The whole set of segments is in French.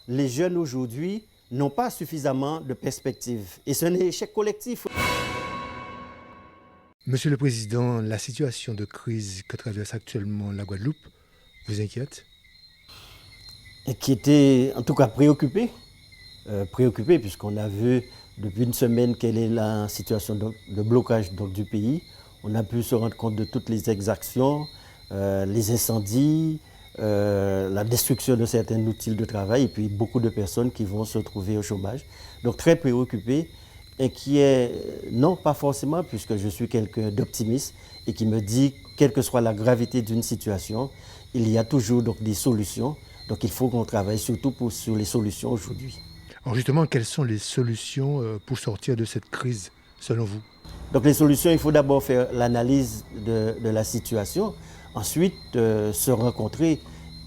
les jeunes aujourd'hui n'ont pas suffisamment de perspectives. Et c'est un échec collectif. Monsieur le Président, la situation de crise que traverse actuellement la Guadeloupe vous inquiète? Et qui était en tout cas préoccupé puisqu'on a vu depuis une semaine quelle est la situation de blocage donc, du pays. On a pu se rendre compte de toutes les exactions, les incendies, la destruction de certains outils de travail et puis beaucoup de personnes qui vont se trouver au chômage. Donc très préoccupé, inquiet, non pas forcément puisque je suis quelqu'un d'optimiste et qui me dit quelle que soit la gravité d'une situation, il y a toujours donc, des solutions. Donc il faut qu'on travaille surtout sur les solutions aujourd'hui. Alors justement, quelles sont les solutions pour sortir de cette crise, selon vous? Donc les solutions, il faut d'abord faire l'analyse de la situation, ensuite se rencontrer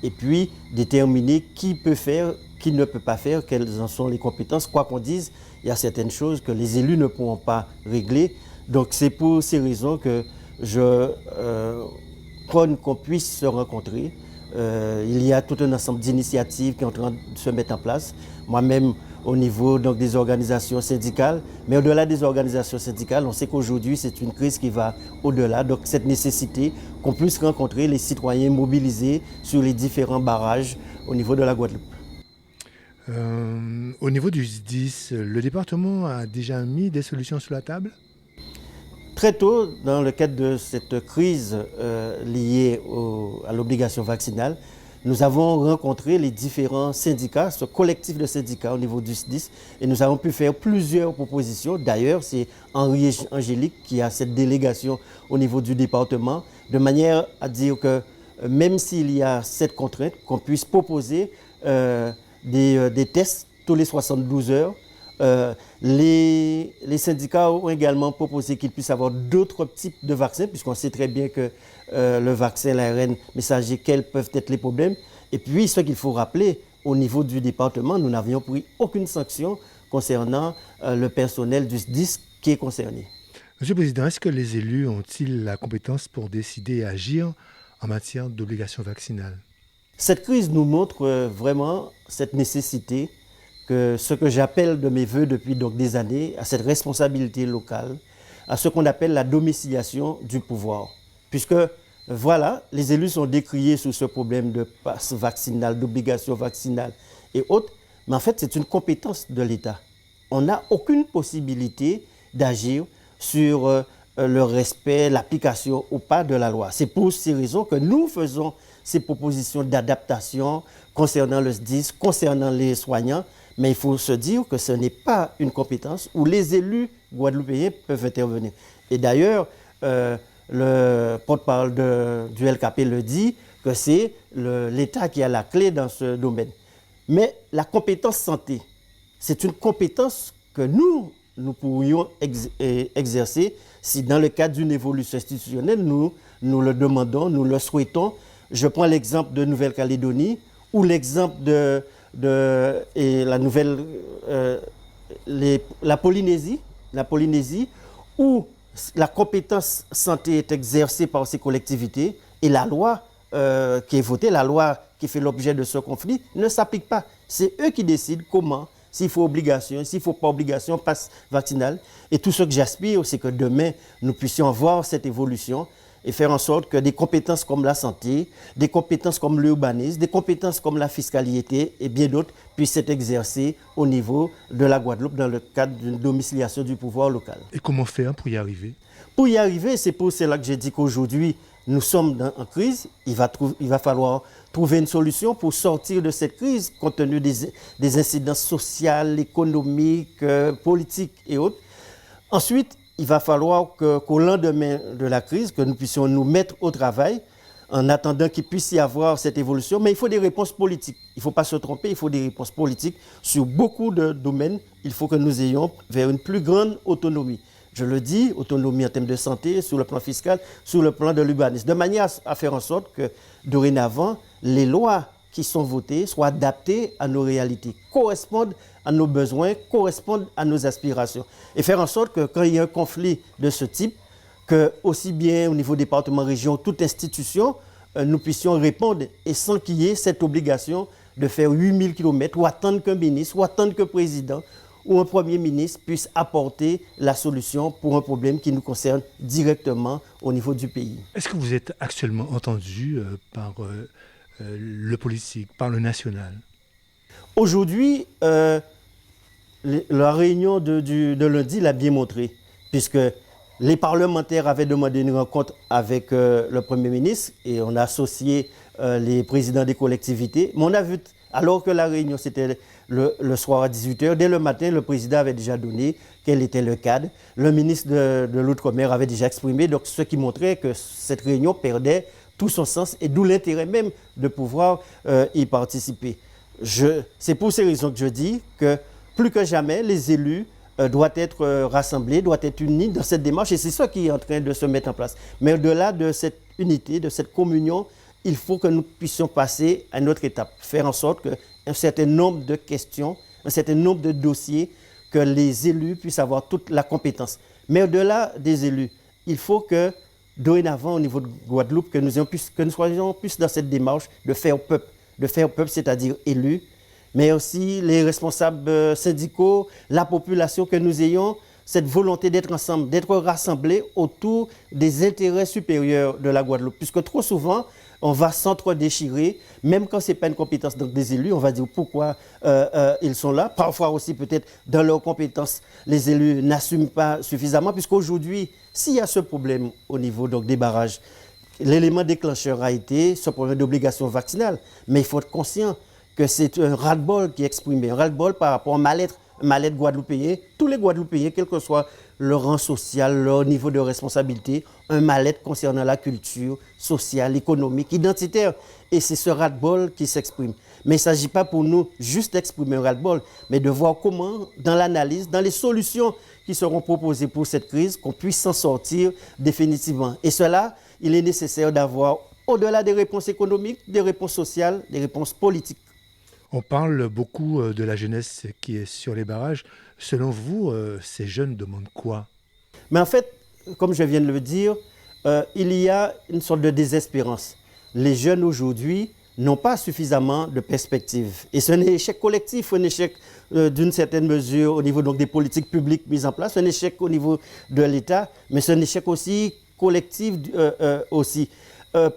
et puis déterminer qui peut faire, qui ne peut pas faire, quelles en sont les compétences. Quoi qu'on dise, il y a certaines choses que les élus ne pourront pas régler. Donc c'est pour ces raisons que je prône qu'on puisse se rencontrer. Il y a tout un ensemble d'initiatives qui sont en train de se mettre en place. Moi-même, au niveau donc, des organisations syndicales, mais au-delà des organisations syndicales, on sait qu'aujourd'hui, c'est une crise qui va au-delà. Donc, cette nécessité qu'on puisse rencontrer les citoyens mobilisés sur les différents barrages au niveau de la Guadeloupe. Au niveau du SDIS, le département a déjà mis des solutions sur la table? Très tôt, dans le cadre de cette crise liée à l'obligation vaccinale, nous avons rencontré les différents syndicats, ce collectif de syndicats au niveau du SDIS, et nous avons pu faire plusieurs propositions. D'ailleurs, c'est Henri Angélique qui a cette délégation au niveau du département, de manière à dire que même s'il y a cette contrainte, qu'on puisse proposer des tests tous les 72 heures. Les syndicats ont également proposé qu'il puisse y avoir d'autres types de vaccins, puisqu'on sait très bien que le vaccin, l'ARN messager, quels peuvent être les problèmes. Et puis, ce qu'il faut rappeler, au niveau du département, nous n'avions pris aucune sanction concernant le personnel du SDIS qui est concerné. Monsieur le Président, est-ce que les élus ont-ils la compétence pour décider et agir en matière d'obligation vaccinale? Cette crise nous montre vraiment cette nécessité que ce que j'appelle de mes voeux depuis donc des années, à cette responsabilité locale, à ce qu'on appelle la domiciliation du pouvoir. Puisque, voilà, les élus sont décriés sur ce problème de passe vaccinal, d'obligation vaccinale et autres, mais en fait, c'est une compétence de l'État. On n'a aucune possibilité d'agir sur le respect, l'application ou pas de la loi. C'est pour ces raisons que nous faisons ces propositions d'adaptation concernant le SDIS, concernant les soignants, mais il faut se dire que ce n'est pas une compétence où les élus guadeloupéens peuvent intervenir. Et d'ailleurs, le porte-parole du LKP le dit, que c'est l'État qui a la clé dans ce domaine. Mais la compétence santé, c'est une compétence que nous pourrions exercer si dans le cadre d'une évolution institutionnelle, nous le demandons, nous le souhaitons. Je prends l'exemple de Nouvelle-Calédonie ou l'exemple de la Polynésie, où la compétence santé est exercée par ces collectivités et la loi qui est votée, la loi qui fait l'objet de ce conflit, ne s'applique pas. C'est eux qui décident comment, s'il faut obligation, s'il ne faut pas obligation, passe vaccinal. Et tout ce que j'aspire, c'est que demain, nous puissions voir cette évolution et faire en sorte que des compétences comme la santé, des compétences comme l'urbanisme, des compétences comme la fiscalité et bien d'autres puissent être exercées au niveau de la Guadeloupe dans le cadre d'une domiciliation du pouvoir local. Et comment faire pour y arriver? Pour y arriver, c'est pour cela que j'ai dit qu'aujourd'hui, nous sommes en crise. Il va falloir trouver une solution pour sortir de cette crise, compte tenu des incidences sociales, économiques, politiques et autres. Ensuite, il va falloir qu'au lendemain de la crise, que nous puissions nous mettre au travail en attendant qu'il puisse y avoir cette évolution. Mais il faut des réponses politiques. Il ne faut pas se tromper, il faut des réponses politiques sur beaucoup de domaines. Il faut que nous ayons vers une plus grande autonomie. Je le dis, autonomie en termes de santé, sur le plan fiscal, sur le plan de l'urbanisme. De manière à faire en sorte que, dorénavant, les lois qui sont votées soient adaptées à nos réalités, correspondent à nos besoins, correspondent à nos aspirations. Et faire en sorte que quand il y a un conflit de ce type, que aussi bien au niveau département, région, toute institution, nous puissions répondre et sans qu'il y ait cette obligation de faire 8000 km ou attendre qu'un ministre, ou attendre qu'un président ou un premier ministre puisse apporter la solution pour un problème qui nous concerne directement au niveau du pays. Est-ce que vous êtes actuellement entendu par le politique, par le national? Aujourd'hui, la réunion de lundi l'a bien montré, puisque les parlementaires avaient demandé une rencontre avec le Premier ministre et on a associé les présidents des collectivités. Mais on a vu, alors que la réunion c'était le soir à 18h, dès le matin, le président avait déjà donné quel était le cadre. Le ministre de l'Outre-mer avait déjà exprimé, donc ce qui montrait que cette réunion perdait tout son sens et d'où l'intérêt même de pouvoir y participer. C'est pour ces raisons que je dis que plus que jamais, les élus doivent être rassemblés, doivent être unis dans cette démarche et c'est ça qui est en train de se mettre en place. Mais au-delà de cette unité, de cette communion, il faut que nous puissions passer à une autre étape, faire en sorte qu'un certain nombre de questions, un certain nombre de dossiers, que les élus puissent avoir toute la compétence. Mais au-delà des élus, il faut que dorénavant au niveau de Guadeloupe, que nous soyons plus dans cette démarche de faire peuple, c'est-à-dire élus, mais aussi les responsables syndicaux, la population, que nous ayons cette volonté d'être ensemble, d'être rassemblés autour des intérêts supérieurs de la Guadeloupe. Puisque trop souvent, on va s'entre-déchirer, même quand ce n'est pas une compétence des élus, on va dire pourquoi ils sont là. Parfois aussi, peut-être, dans leurs compétences, les élus n'assument pas suffisamment, puisqu'aujourd'hui, s'il y a ce problème au niveau donc, des barrages, l'élément déclencheur a été ce problème d'obligation vaccinale. Mais il faut être conscient que c'est un ras-le-bol qui est exprimé, un ras-le-bol par rapport au mal-être guadeloupéen. Tous les Guadeloupéens, quel que soit leur rang social, leur niveau de responsabilité, un mal-être concernant la culture sociale, économique, identitaire. Et c'est ce ras-le-bol qui s'exprime. Mais il ne s'agit pas pour nous juste d'exprimer un ras-le-bol, mais de voir comment, dans l'analyse, dans les solutions qui seront proposées pour cette crise, qu'on puisse s'en sortir définitivement. Et cela, il est nécessaire d'avoir, au-delà des réponses économiques, des réponses sociales, des réponses politiques. On parle beaucoup de la jeunesse qui est sur les barrages. Selon vous, ces jeunes demandent quoi? Mais en fait, comme je viens de le dire, il y a une sorte de désespérance. Les jeunes aujourd'hui n'ont pas suffisamment de perspectives. Et c'est un échec collectif, un échec d'une certaine mesure au niveau donc, des politiques publiques mises en place, un échec au niveau de l'État, mais c'est un échec aussi collectif aussi.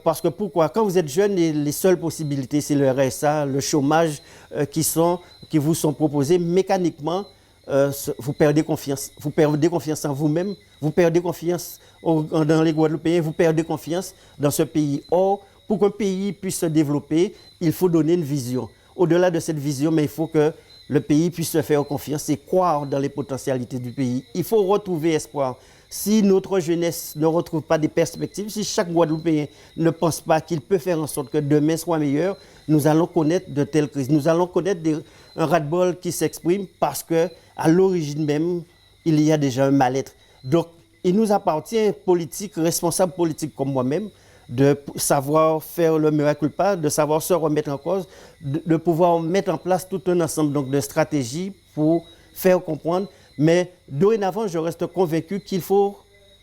Parce que pourquoi? Quand vous êtes jeune, les seules possibilités, c'est le RSA, le chômage qui vous sont proposés. Mécaniquement, vous perdez confiance. Vous perdez confiance en vous-même, vous perdez confiance dans les Guadeloupéens, vous perdez confiance dans ce pays. Or, pour qu'un pays puisse se développer, il faut donner une vision. Au-delà de cette vision, mais il faut que le pays puisse se faire confiance et croire dans les potentialités du pays. Il faut retrouver espoir. Si notre jeunesse ne retrouve pas des perspectives, si chaque Guadeloupéen ne pense pas qu'il peut faire en sorte que demain soit meilleur, nous allons connaître de telles crises. Nous allons connaître un ras-le-bol qui s'exprime parce qu'à l'origine même, il y a déjà un mal-être. Donc, il nous appartient, politiques, responsables politiques comme moi-même, de savoir faire le mea culpa, de savoir se remettre en cause, de pouvoir mettre en place tout un ensemble donc, de stratégies pour faire comprendre. Mais dorénavant, je reste convaincu qu'il faut,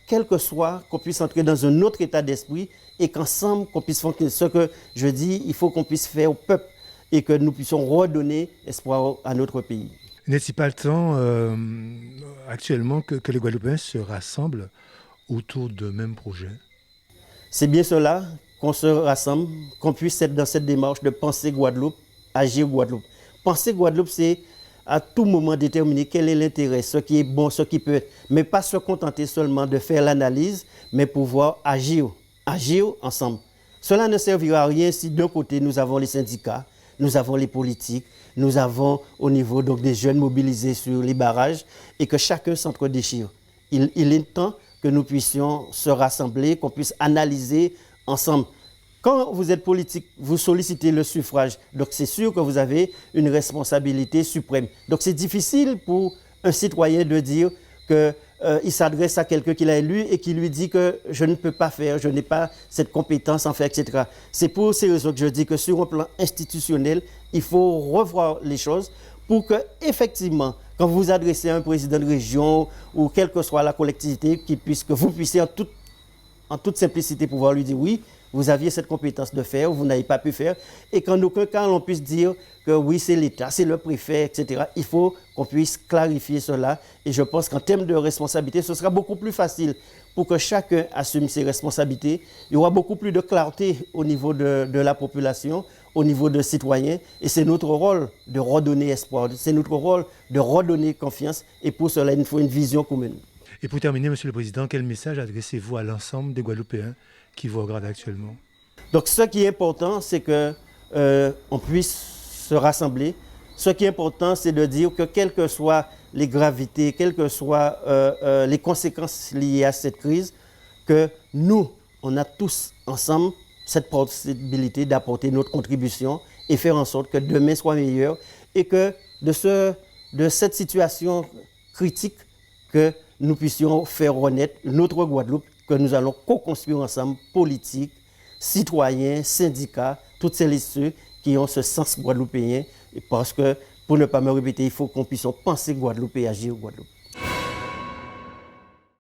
quel que soit, qu'on puisse entrer dans un autre état d'esprit et qu'ensemble, qu'on puisse faire ce que je dis, il faut qu'on puisse faire au peuple et que nous puissions redonner espoir à notre pays. N'est-il pas le temps actuellement que les Guadeloupéens se rassemblent autour de mêmes projets? C'est bien cela, qu'on se rassemble, qu'on puisse être dans cette démarche de penser Guadeloupe, agir Guadeloupe. Penser Guadeloupe, c'est à tout moment déterminer quel est l'intérêt, ce qui est bon, ce qui peut être, mais pas se contenter seulement de faire l'analyse, mais pouvoir agir ensemble. Cela ne servira à rien si d'un côté nous avons les syndicats, nous avons les politiques, nous avons au niveau donc, des jeunes mobilisés sur les barrages et que chacun s'entre-déchire. Il est temps que nous puissions se rassembler, qu'on puisse analyser ensemble. Quand vous êtes politique, vous sollicitez le suffrage. Donc c'est sûr que vous avez une responsabilité suprême. Donc c'est difficile pour un citoyen de dire qu'il s'adresse à quelqu'un qu'il a élu et qui lui dit que je ne peux pas faire, je n'ai pas cette compétence en faire, etc. C'est pour ces raisons que je dis que sur un plan institutionnel, il faut revoir les choses pour que, effectivement, quand vous vous adressez à un président de région ou quelle que soit la collectivité, que vous puissiez en toute simplicité pouvoir lui dire oui, vous aviez cette compétence de faire, vous n'avez pas pu faire, et qu'en aucun cas on puisse dire que oui, c'est l'État, c'est le préfet, etc. Il faut qu'on puisse clarifier cela, et je pense qu'en termes de responsabilité, ce sera beaucoup plus facile pour que chacun assume ses responsabilités. Il y aura beaucoup plus de clarté au niveau de la population, au niveau des citoyens, et c'est notre rôle de redonner espoir, c'est notre rôle de redonner confiance, et pour cela, il nous faut une vision commune. Et pour terminer, Monsieur le Président, quel message adressez-vous à l'ensemble des Guadeloupéens qui vous regardent actuellement? Donc ce qui est important, c'est qu'on puisse se rassembler. Ce qui est important, c'est de dire que quelles que soient les gravités, quelles que soient les conséquences liées à cette crise, que nous, on a tous ensemble cette possibilité d'apporter notre contribution et faire en sorte que demain soit meilleur et que de cette situation critique, que nous puissions faire renaître notre Guadeloupe, que nous allons co-construire ensemble, politique, citoyens, syndicats, toutes celles et ceux qui ont ce sens guadeloupéen, parce que, pour ne pas me répéter, il faut qu'on puisse penser Guadeloupe et agir Guadeloupe.